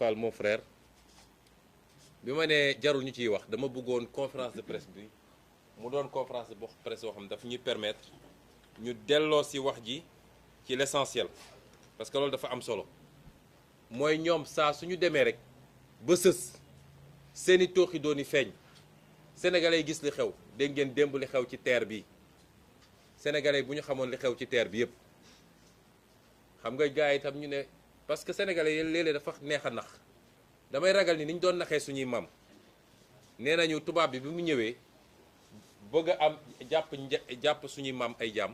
Fall mon frère bi ma nee jarul ñu ciy wax dama bëggoon conférence de presse bi mu doon conférence de presse boo xam ne dafa ñuy permettre ñu delloo si wax ji ci l'essentiel parce que loolu dafa am solo mooy ñoom saa suñu demee rek ba sës seeni tooxi dooni feeñ sénégalais yi gis li xew dégg ngeen démb li xew ci terre bi sénégalais yi bu ñu xamoon li xew ci terre bi yépp xam nga gars yi itam ñu ne parce que sénégalais yi léeg-léeg dafa neex a nax damay ragal ni ñu doon naxee suñuy maam nee nañu tubaab bi bi mu ñëwee bëgg a am jàpp suñuy maam ay jaam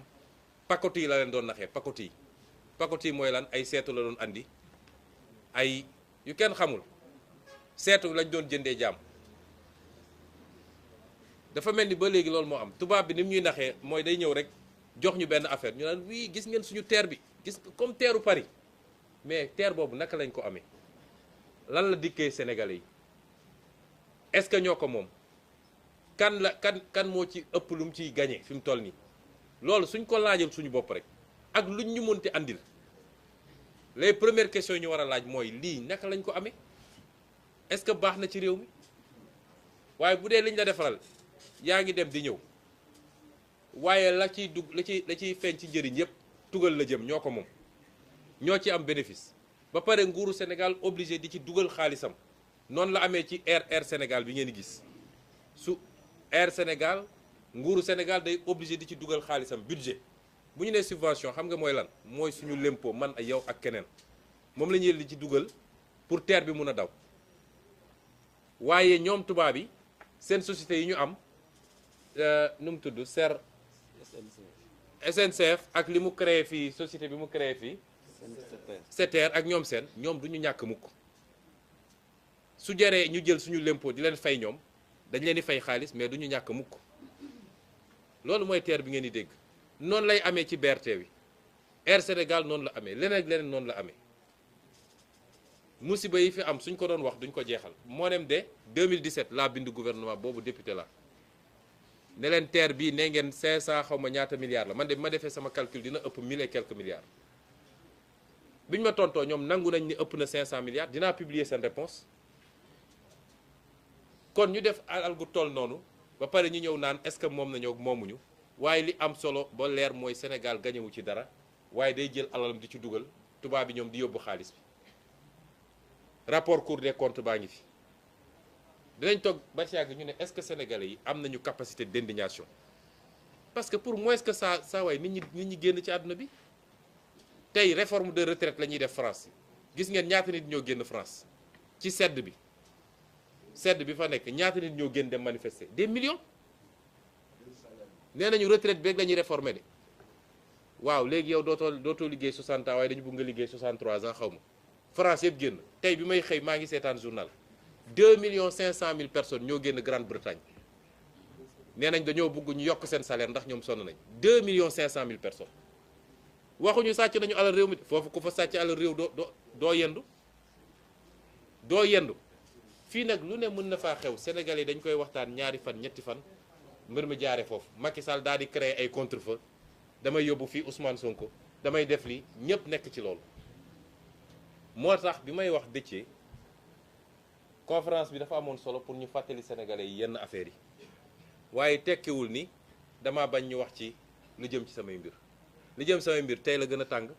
pakoti yi la leen doon naxee pakoti yi mooy lan ay seetu la doon andi ay yu kenn xamul seetu lañ doon jëndee jaam dafa mel ni ba léegi loolu moo am tubaab bi ni mu ñuy naxee mooy day ñëw rek jox ñu benn affaire ñu naan wii gis ngeen suñu terre bi gis comme terru Paris mais terre boobu naka lañ ko amee lan la dikkee Sénégalais yi est-ce que ñoo ko moom kan moo ci ëpp lu mu ciy gagné fi mu toll nii loolu suñ ko laajal suñu bopp rek ak luñ ñu mënti andil les premières questions yi ñu war a laaj mooy lii naka lañ ko amee est-ce que baax na ci réew mi waaye bu dee liñ la defaral yaa ngi dem di ñëw waaye la ciy dugg la ciy feeñ ci njëriñ yépp tugal la jëm ñoo ko moom ñoo ci am bénéfice ba pare nguuru Sénégal obligé di ci dugal xaalisam noonu la amee ci Air Sénégal bi ngeen di gis su Air Sénégal nguuru Sénégal day obligé di ci dugal xaalisam budget bu ñu nee subvention xam nga mooy lan mooy suñu lempo man ak yow ak keneen moom la ñuy li ci dugal pour terre bi mun a daw waaye ñoom tubaab yi seen société yi ñu am nu mu tudd SNCF ak li mu créé fii société bi mu créé fii SETER ak ñoom ñoom du ñu ñàkk mukk su jaree ñu jël suñu lempo di leen fay ñoom dañ leen di fay xaalis mais du ñu ñàkk mukk loolu mooy terre bi ngeen di dégg noonu lay amee ci BRT bi Air Sénégal noonu la amee leneen ak leneen noonu la amee musiba yi fi am suñ ko doon wax duñ ko jeexal moo nem de 2017 laa bind gouvernement boobu député la ne leen terre bii ne ngeen 500 xaw ma ñaata milliards la man de bi ma defee sama calcul dina ëpp 1000 et quelques milliards biñ ma tontoo ñoom nangu nañ ni ëpp na 500 milliards dinaa publier seen réponse kon ñu def alal gu toll noonu ba pare ñu ñëw naan est-ce que moom nañoo moomuñu waaye li am solo ba leer mooy Sénégal gañewu ci dara waaye day jël alalam di ci dugal tubaab bi ñoom di yóbbu xaalis bi rapport Cour des comptes baa ngi fi dinañ toog ba si yàgg ñu ne est-ce que sénégalais yi am nañu capacité d'indignation parce que pour moins que ça waay nit ñi génn ci àdduna bi tey réforme de retraite la ñuy def France gis ngeen ñaata nit ñoo génn France ci sedd bi fa nekk ñaata nit ñoo génn dem manifester des millions nee nañu retraite beeg la ñuy réformer de waaw léegi yow dootoo liggéey 60 ans waaye dañu bëgg nga liggéey 63 ans xaw ma France yëpp génn tey bi may xëy maa ngi seetaan journal 2,5 millions personnes ñoo génn Grande-Bretagne nee nañ dañoo bëgg ñu yokk seen salaire ndax ñoom sonn nañ 2,5 millions personnes waxuñu sàcc nañu alal réew mi foofu ku fa sàcc alal réew doo yendu fii nag lu ne mën na faa xew Sénégalais dañ koy waxtaan ñaari fan ñetti fan mbir mi jaare foofu Macky Sall daal di créer ay contre-feu damay yóbbu fii Ousmane Sonko damay def li ñëpp nekk ci loolu moo tax bi may wax Déthié conférence bi dafa amoon solo pour ñu fàttali sénégalais yi yenn affaires yi waaye tekkiwul ni dama bañ ñu wax ci lu jëm ci samay mbir li jëm samay mbir tey la gën a tàng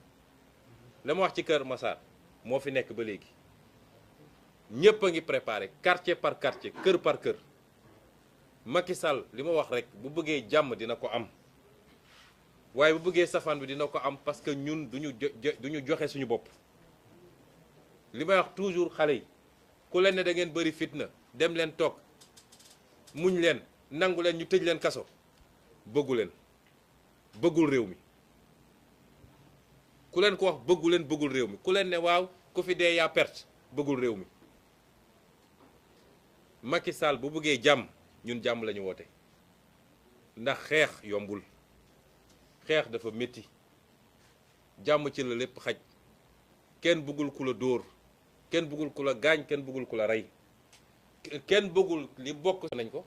la ma wax ci Kër Massar moo fi nekk ba léegi ñëpp a ngi préparé quartier par quartier kër par kër Macky Sall li ma wax rek bu bëggee jàmm dina ko am waaye bu bëggee safaan bi dina ko am parce que ñun duñu joxe suñu bopp li may wax toujours xale yi ku leen ne da ngeen bëri fitna dem leen toog muñ leen nangu leen ñu tëj leen kaso bëggul réew mi ku leen ko wax bëggul réew mi ku leen ne waaw ku fi dee yaa perte bëggul réew mi Macky Sall bu bëggee jàmm ñun jàmm lañu woote ndax xeex yombul xeex dafa métti jàmm ci la lépp xaj kenn bëggul ku la dóor kenn bëggul ku la gaañ kenn bëggul ku la rey kenn bëggul li bokk nañ ko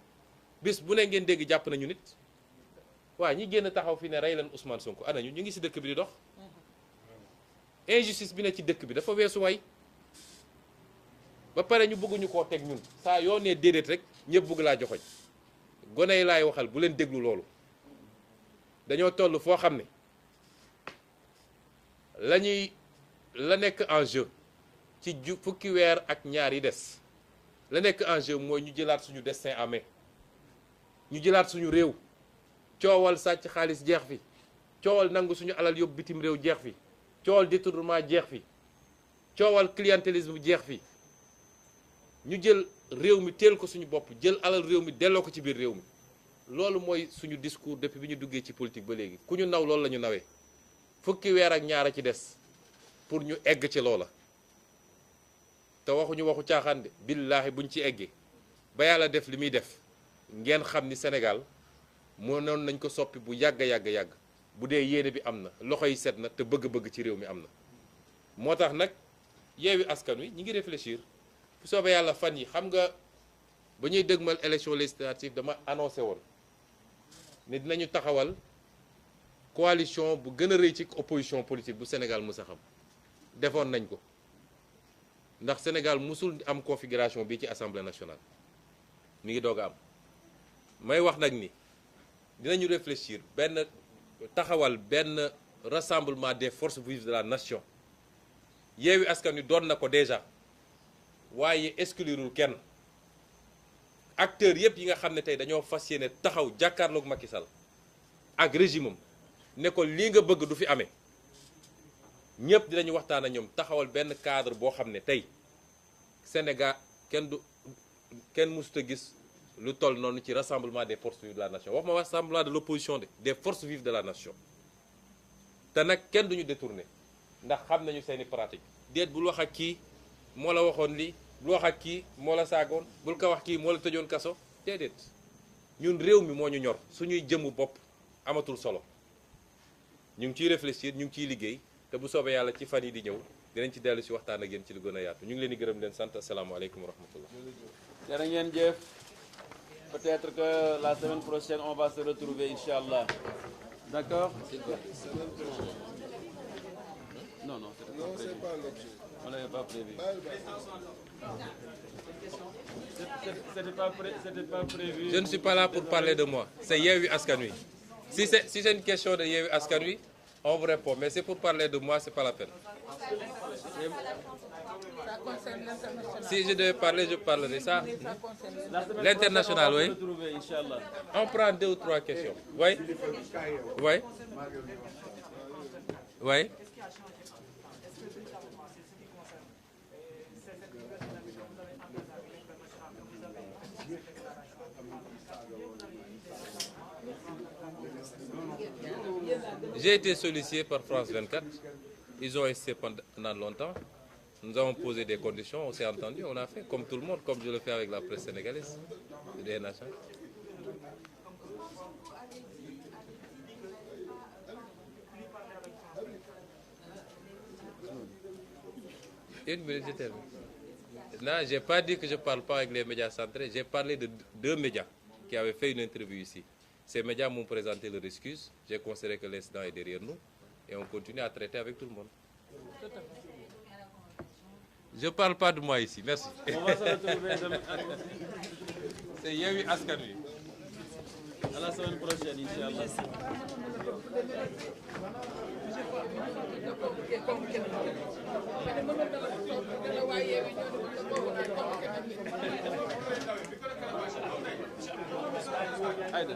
bis bu ne ngeen dégg jàpp nañu nit waaw ñi génn taxaw fi ne rey leen Ousmane Sonko anañu ñu ngi ci dëkk bi di dox injustice bi ne ci dëkk bi dafa weesu waay ba pare ñu bëgguñu koo teg ñun saa yoo nee déedéet rek ñëpp bëgg laa joxoñ gone yi laay waxal bu leen déglu loolu dañoo toll foo xam ne la nekk en jeu ci fukki weer ak ñaar yi des la nekk en jeu mooy ñu jëlaat suñu destin en main ñu jëlaat suñu réew coowal sàcc xaalis jeex fi coowal nangu suñu alal yóbbu bitim réew jeex fi coowal détournement jeex fi coowal clientélisme jeex fi ñu jël réew mi teel ko suñu bopp jël alal réew mi delloo ko ci biir réew mi loolu mooy suñu discours depuis bi ñu duggee ci politique ba léegi ku ñu naw loolu la ñu nawee fukki weer ak ñaar a ci des pour ñu egg ci loola te waxuñu waxu caaxaan de billaahi buñ ci eggee ba yàlla def li muy def ngeen xam ni Sénégal mënoon nañ ko soppi bu yàgg yàgg bu dee yéene bi am na loxo yi set na te bëgg-bëgg ci réew mi am na moo tax nag Yewwi Askan Wi ñi ngi réfléchir bu soobee yàlla fan yi xam nga ba ñuy dëgmal élection législative dama annoncé woon ne dinañu taxawal coalition bu gën a rëy ci opposition politique bu Sénégal mës a xam defoon nañ ko ndax Sénégal musul am configuration bi ci assemblée nationale mi ngi doog a am may wax nag ni dinañu réfléchir taxawal benn rassemblement des forces vives de la nation Yewwi Askan Wi doon na ko déjà waaye exclurul kenn acteurs yëpp yi nga xam ne tey dañoo fas yéene taxaw jàkkaarloog Macky Sall ak régime am ne ko lii nga bëgg du fi amee ñëpp dinañu waxtaan ak ñoom taxawal benn cadre boo xam ne tey Sénégal kenn mësut a gis lu toll noonu ci rassemblement des forces vives de la nation wax ma rassemblement de l'opposition des forces vives de la nation te nag kenn duñu détourné ndax xam nañu seeni pratique déet bul wax ak kii moo la waxoon lii bul wax ak kii moo la saagoon bul ko wax kii moo la tëjoon kaso déedéet ñun réew mi moo ñu ñor suñuy jëmu bopp amatul solo ñu ngi ciy réfléchir ñu ngi ciy liggéey te bu soobee yàlla ci fan yi di ñëw dinañ ci dellu si waxtaan ak yéen ci lu gën a yaatu ñu ngi leen di gërëm leen sant asalaamaaleykum wa rahmatullah. jërë ngeen jëf. Peut-être que la semaine prochaine on va se retrouver inchallah. D'accord? Non, c'est pas l'objet. On l'avait pas prévu. C'était pas prévu. Je ne suis pas là pour parler de moi. C'est Yewwi Askan Wi. Si c'est une question de Yewwi Askan Wi, on vous répond. Mais c'est pour parler de moi, c'est pas la peine. Si je devais parler, je parlerai ça. L'international, oui. On prend 2 ou 3 questions. Oui. Oui. Oui. J'ai été sollicité par France 24. Ils ont insisté pendant longtemps. Nous avons posé des conditions, on s'est entendu, on a fait comme tout le monde, comme je le fais avec la presse sénégalaise, des nations. Une minute, je termine. Non, je n'ai pas dit que je ne parle pas avec les médias centrés, j'ai parlé de 2 médias qui avaient fait une interview ici. Ces médias m'ont présenté leur excuse, j'ai considéré que l'incident est derrière nous et on continue à traiter avec tout le monde. Je ne parle pas de moi ici, merci. On va se retrouver demain. C'est Yewwi Askan Wi. À la semaine prochaine, Inch'Allah. Aïda.